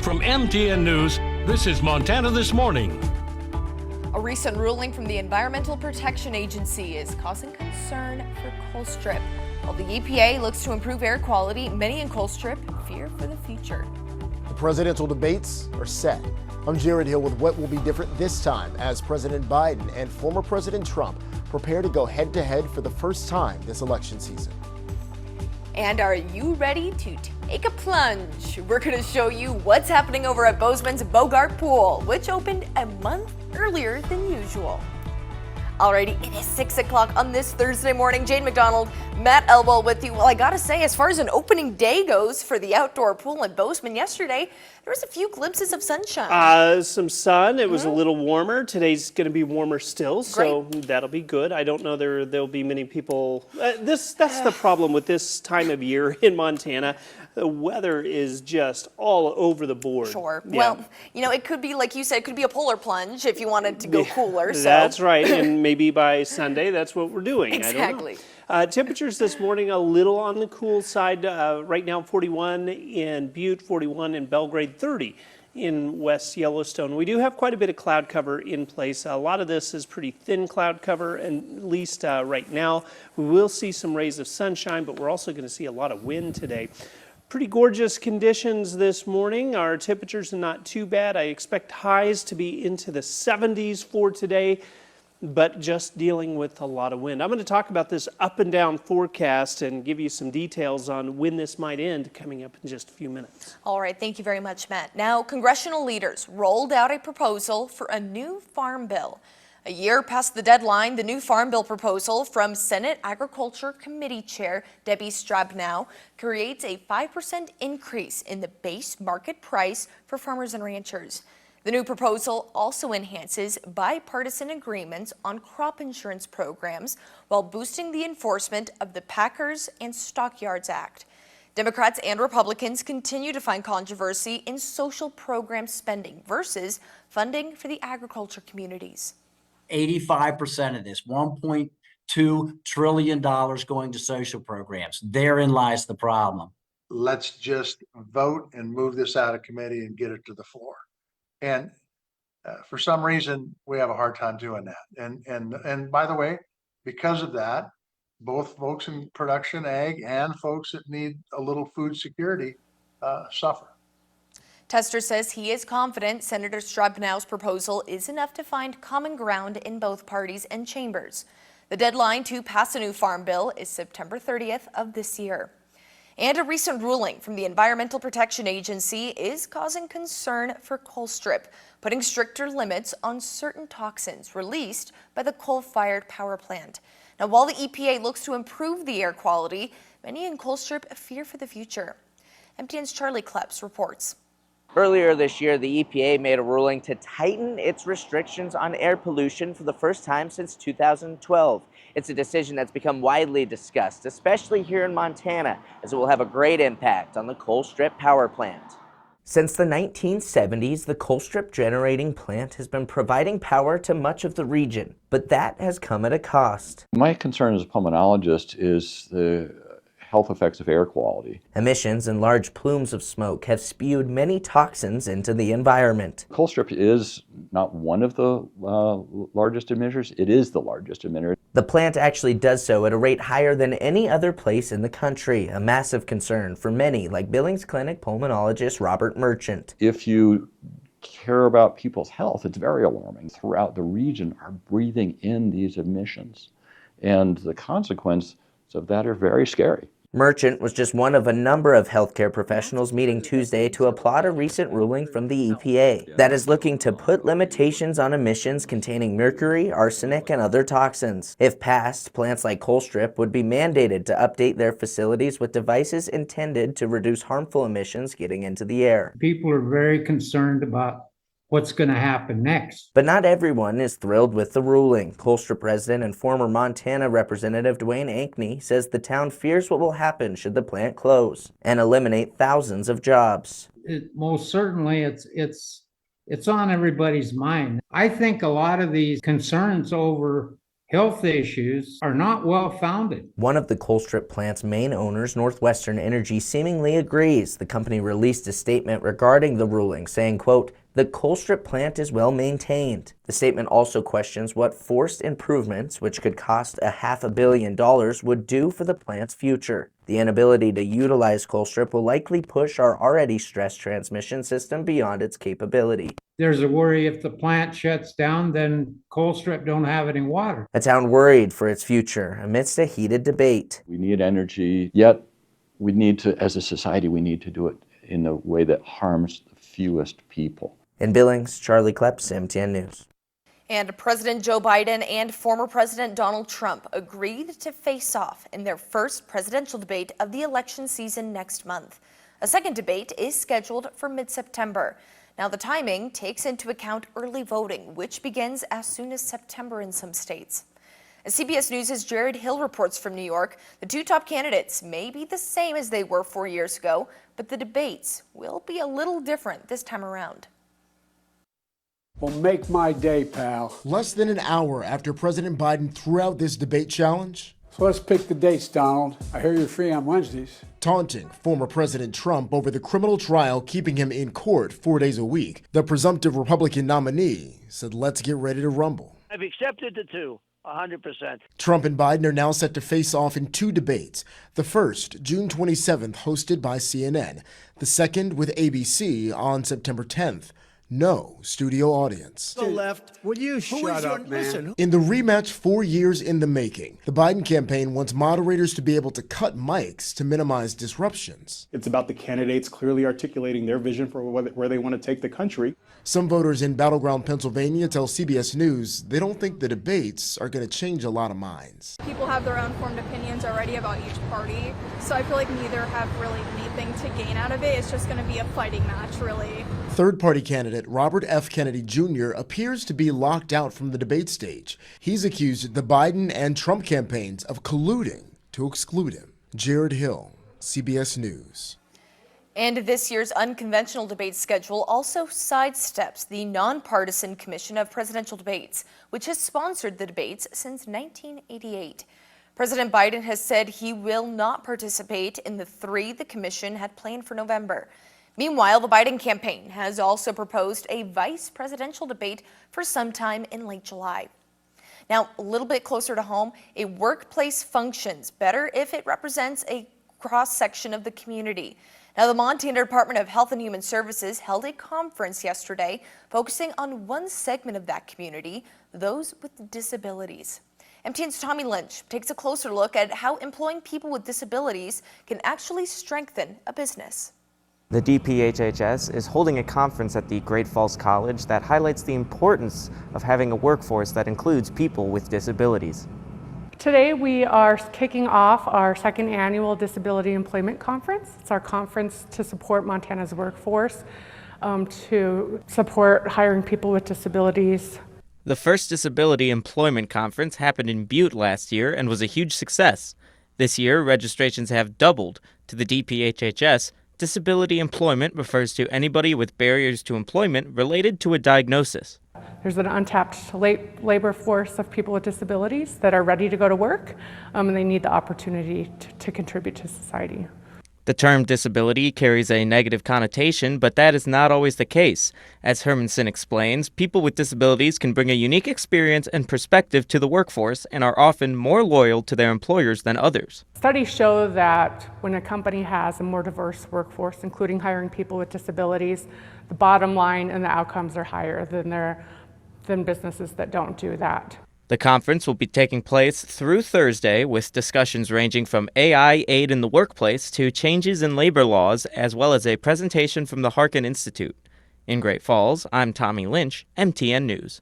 From MTN News, this is Montana This Morning. A recent ruling from the Environmental Protection Agency is causing concern for Colstrip. While the EPA looks to improve air quality, many in Colstrip fear for the future. The presidential debates are set. I'm Jared Hill with what will be different this time as President Biden and former President Trump prepare to go head-to-head for the first time this election season. And are you ready to take a plunge? We're going to show you what's happening over at Bozeman's Bogart Pool, which opened a month earlier than usual. Alrighty, it is 6 o'clock on this Thursday morning. Jane McDonald, Matt Elwell with you. Well, I gotta say, as far as an opening day goes for the outdoor pool in Bozeman yesterday, there was a few glimpses of sunshine. Some sun. It was a little warmer. Today's going to be warmer still, so that'll be good. I don't know there'll be many people. That's the problem with this time of year in Montana. The weather is just all over the board. Sure. Yeah. Well, you know, it could be, like you said, it could be a polar plunge if you wanted to go cooler. So. That's right, and maybe by Sunday, that's what we're doing. Exactly. I don't know. Temperatures this morning a little on the cool side. Right now, 41 in Butte, 41 in Belgrade, 30 in West Yellowstone. We do have quite a bit of cloud cover in place. A lot of this is pretty thin cloud cover, and at least right now. We will see some rays of sunshine, but we're also going to see a lot of wind today. Pretty gorgeous conditions this morning. Our temperatures are not too bad. I expect highs to be into the 70s for today, but just dealing with a lot of wind. I'm going to talk about this up and down forecast and give you some details on when this might end coming up in just a few minutes. All right, thank you very much, Matt. Now, congressional leaders rolled out a proposal for a new farm bill. A year past the deadline, the new farm bill proposal from Senate Agriculture Committee Chair Debbie Strabnow creates a 5% increase in the base market price for farmers and ranchers. The new proposal also enhances bipartisan agreements on crop insurance programs while boosting the enforcement of the Packers and Stockyards Act. Democrats and Republicans continue to find controversy in social program spending versus funding for the agriculture communities. 85% of this, $1.2 trillion going to social programs. Therein lies the problem. Let's just vote and move this out of committee and get it to the floor. And for some reason, we have a hard time doing that. And by the way, because of that, both folks in production ag and folks that need a little food security suffer. Tester says he is confident Senator Strabnow's proposal is enough to find common ground in both parties and chambers. The deadline to pass a new farm bill is September 30th of this year. And a recent ruling from the Environmental Protection Agency is causing concern for Colstrip, putting stricter limits on certain toxins released by the coal-fired power plant. Now, while the EPA looks to improve the air quality, many in Colstrip fear for the future. MTN's Charlie Kleps reports. Earlier this year, the EPA made a ruling to tighten its restrictions on air pollution for the first time since 2012. It's a decision that's become widely discussed, especially here in Montana, as it will have a great impact on the Colstrip power plant. Since the 1970s, the Colstrip generating plant has been providing power to much of the region, but that has come at a cost. My concern as a pulmonologist is the health effects of air quality. Emissions and large plumes of smoke have spewed many toxins into the environment. Colstrip is not one of the largest emitters, it is the largest emitter. The plant actually does so at a rate higher than any other place in the country, a massive concern for many, like Billings Clinic pulmonologist Robert Merchant. If you care about people's health, it's very alarming. Throughout the region are breathing in these emissions, and the consequences of that are very scary. Merchant was just one of a number of healthcare professionals meeting Tuesday to applaud a recent ruling from the EPA that is looking to put limitations on emissions containing mercury, arsenic, and other toxins. If passed, plants like Colstrip would be mandated to update their facilities with devices intended to reduce harmful emissions getting into the air. People are very concerned about what's going to happen next. But not everyone is thrilled with the ruling. Colstrip resident and former Montana Representative Dwayne Ankney says the town fears what will happen should the plant close and eliminate thousands of jobs. Most certainly it's on everybody's mind. I think a lot of these concerns over health issues are not well founded. One of the Colstrip plant's main owners, Northwestern Energy, seemingly agrees. The company released a statement regarding the ruling, saying, quote, "The Colstrip plant is well maintained." The statement also questions what forced improvements, which could cost $500 million, would do for the plant's future. The inability to utilize Colstrip will likely push our already stressed transmission system beyond its capability. There's a worry if the plant shuts down, then Colstrip don't have any water. A town worried for its future amidst a heated debate. We need energy, yet we need to, as a society, we need to do it in a way that harms the fewest people. In Billings, Charlie Kleps, MTN News. And President Joe Biden and former President Donald Trump agreed to face off in their first presidential debate of the election season next month. A second debate is scheduled for mid-September. Now, the timing takes into account early voting, which begins as soon as September in some states. As CBS News' Jared Hill reports from New York, the two top candidates may be the same as they were 4 years ago, but the debates will be a little different this time around. Well, make my day, pal. Less than an hour after President Biden threw out this debate challenge, So let's pick the dates, Donald. I hear you're free on Wednesdays. taunting former President Trump over the criminal trial keeping him in court 4 days a week, the presumptive Republican nominee said, "Let's get ready to rumble." I've accepted the two, 100%. Trump and Biden are now set to face off in two debates. The first, June 27th, hosted by CNN. The second with ABC on September 10th. No studio audience. The left. Will you shut up, man? In the rematch 4 years in the making, the Biden campaign wants moderators to be able to cut mics to minimize disruptions. It's about the candidates clearly articulating their vision for where they want to take the country. Some voters in battleground Pennsylvania tell CBS News they don't think the debates are going to change a lot of minds. People have their own formed opinions already about each party, so I feel like neither have really anything to gain out of it. It's just going to be a fighting match, really. Third-party candidate Robert F. Kennedy Jr. appears to be locked out from the debate stage. He's accused the Biden and Trump campaigns of colluding to exclude him. Jared Hill, CBS News. And this year's unconventional debate schedule also sidesteps the Nonpartisan Commission of Presidential Debates, which has sponsored the debates since 1988. President Biden has said he will not participate in the three the commission had planned for November. Meanwhile, the Biden campaign has also proposed a vice presidential debate for sometime in late July. Now, a little bit closer to home, a workplace functions better if it represents a cross-section of the community. Now, the Montana Department of Health and Human Services held a conference yesterday focusing on one segment of that community, those with disabilities. MTN's Tommy Lynch takes a closer look at how employing people with disabilities can actually strengthen a business. The DPHHS is holding a conference at the Great Falls College that highlights the importance of having a workforce that includes people with disabilities. Today we are kicking off our second annual Disability Employment Conference. It's our conference to support Montana's workforce, to support hiring people with disabilities. The first Disability Employment Conference happened in Butte last year and was a huge success. This year, registrations have doubled. To the DPHHS, disability employment refers to anybody with barriers to employment related to a diagnosis. There's an untapped labor force of people with disabilities that are ready to go to work, and they need the opportunity to contribute to society. The term disability carries a negative connotation, but that is not always the case. As Hermanson explains, people with disabilities can bring a unique experience and perspective to the workforce and are often more loyal to their employers than others. Studies show that when a company has a more diverse workforce, including hiring people with disabilities, the bottom line and the outcomes are higher than businesses that don't do that. The conference will be taking place through Thursday with discussions ranging from AI aid in the workplace to changes in labor laws, as well as a presentation from the Harkin Institute. In Great Falls, I'm Tommy Lynch, MTN News.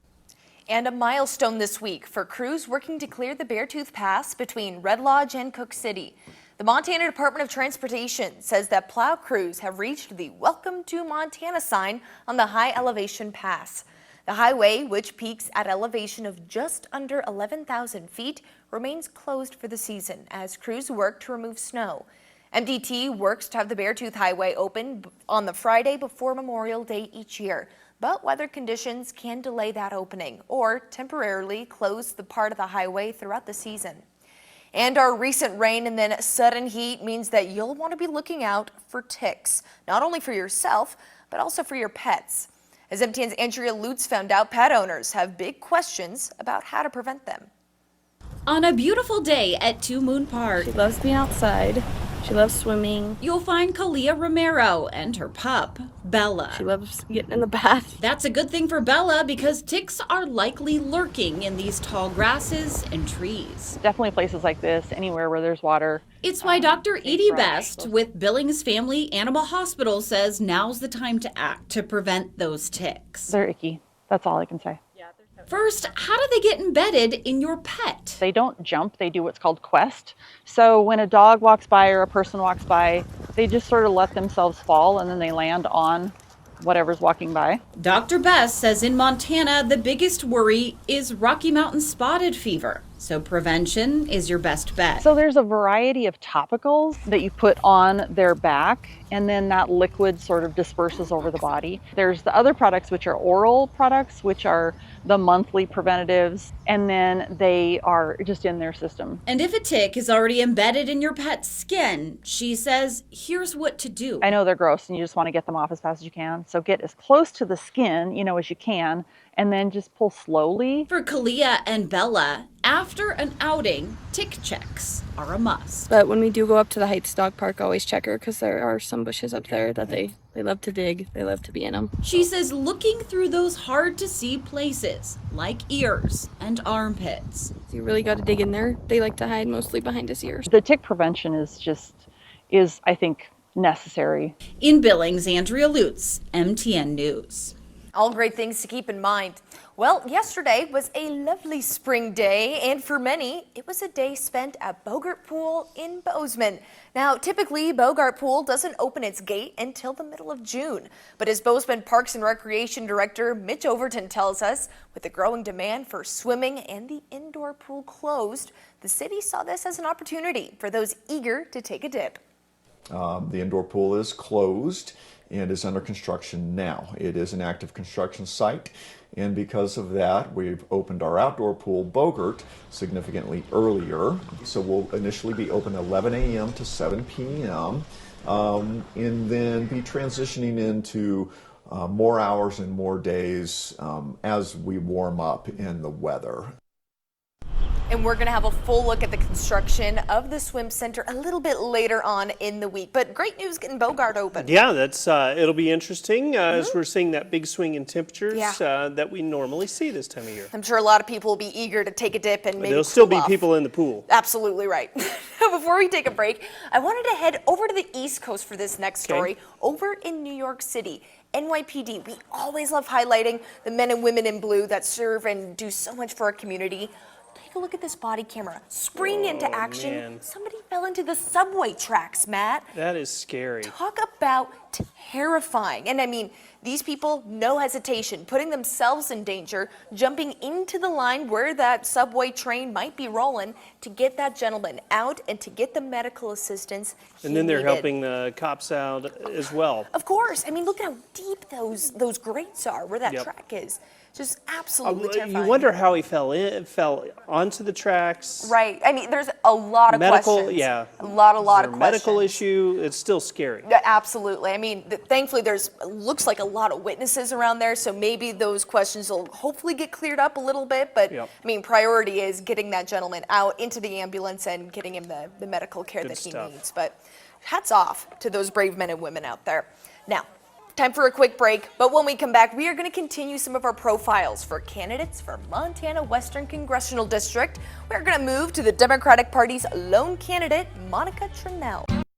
And a milestone this week for crews working to clear the Beartooth Pass between Red Lodge and Cook City. The Montana Department of Transportation says that plow crews have reached the Welcome to Montana sign on the high elevation pass. The highway, which peaks at elevation of just under 11,000 feet, remains closed for the season as crews work to remove snow. MDT works to have the Beartooth Highway open on the Friday before Memorial Day each year, but weather conditions can delay that opening or temporarily close the part of the highway throughout the season. And our recent rain and then sudden heat means that you'll want to be looking out for ticks, not only for yourself, but also for your pets. As MTN's Andrea Lutz found out, pet owners have big questions about how to prevent them. On a beautiful day at Two Moon Park, She loves being outside. She loves swimming. you'll find Kalia Romero and her pup, Bella. She loves getting in the bath. That's a good thing for Bella because ticks are likely lurking in these tall grasses and trees. Definitely places like this, anywhere where there's water. It's why Dr. Edie Best with Billings Family Animal Hospital says now's the time to act to prevent those ticks. They're icky. That's all I can say. First, how do they get embedded in your pet? They don't jump, they do what's called quest. So when a dog walks by or a person walks by, they just sort of let themselves fall and then they land on whatever's walking by. Dr. Best says in Montana, the biggest worry is Rocky Mountain spotted fever. So prevention is your best bet. So there's a variety of topicals that you put on their back, and then that liquid sort of disperses over the body. There's the other products, which are oral products, which are the monthly preventatives, and then they are just in their system. And if a tick is already embedded in your pet's skin, she says, here's what to do. I know they're gross and you just want to get them off as fast as you can. So get as close to the skin, as you can, and then just pull slowly. For Kalia and Bella, after an outing, tick checks are a must. But when we do go up to the Heights Dog Park, I always check her because there are some bushes up there that they love to dig. They love to be in them. She says looking through those hard to see places like ears and armpits. You really got to dig in there. They like to hide mostly behind his ears. The tick prevention is I think, necessary. In Billings, Andrea Lutz, MTN News. All great things to keep in mind. Well, yesterday was a lovely spring day, and for many, it was a day spent at Bogart Pool in Bozeman. Now, typically, Bogart Pool doesn't open its gate until the middle of June. But as Bozeman Parks and Recreation Director Mitch Overton tells us, with the growing demand for swimming and the indoor pool closed, the city saw this as an opportunity for those eager to take a dip. The indoor pool is closed and is under construction now. It is an active construction site, and because of that, we've opened our outdoor pool, Bogart, significantly earlier. So we'll initially be open 11 a.m. to 7 p.m. And then be transitioning into more hours and more days as we warm up in the weather. And we're going to have a full look at the construction of the swim center a little bit later on in the week. But great news getting Bogart open. Yeah, that's it'll be interesting as we're seeing that big swing in temperatures that we normally see this time of year. I'm sure a lot of people will be eager to take a dip and maybe There'll still cool be off. people in the pool. Absolutely right. Before we take a break, I wanted to head over to the East Coast for this next story. Over in New York City, NYPD, we always love highlighting the men and women in blue that serve and do so much for our community. Take a look at this body camera. Spring into action. Man. Somebody fell into the subway tracks, Matt. That is scary. Talk about terrifying. And I mean, these people, no hesitation, putting themselves in danger, jumping into the line where that subway train might be rolling to get that gentleman out and to get the medical assistance he And then they're needed. helping the cops out as well. Of course. I mean, look how deep those grates are where that track is. Just absolutely terrifying. You wonder how he fell onto the tracks. Right. I mean, there's a lot of questions. Yeah. A lot Is of there a questions. medical issue. It's still scary. Yeah, absolutely. I mean, thankfully, looks like a lot of witnesses around there, so maybe those questions will hopefully get cleared up a little bit. But I mean, priority is getting that gentleman out into the ambulance and getting him the medical care that he needs. But hats off to those brave men and women out there. Now, time for a quick break, but when we come back, we are going to continue some of our profiles for candidates for Montana Western Congressional District. We're going to move to the Democratic Party's lone candidate, Monica Trinnell.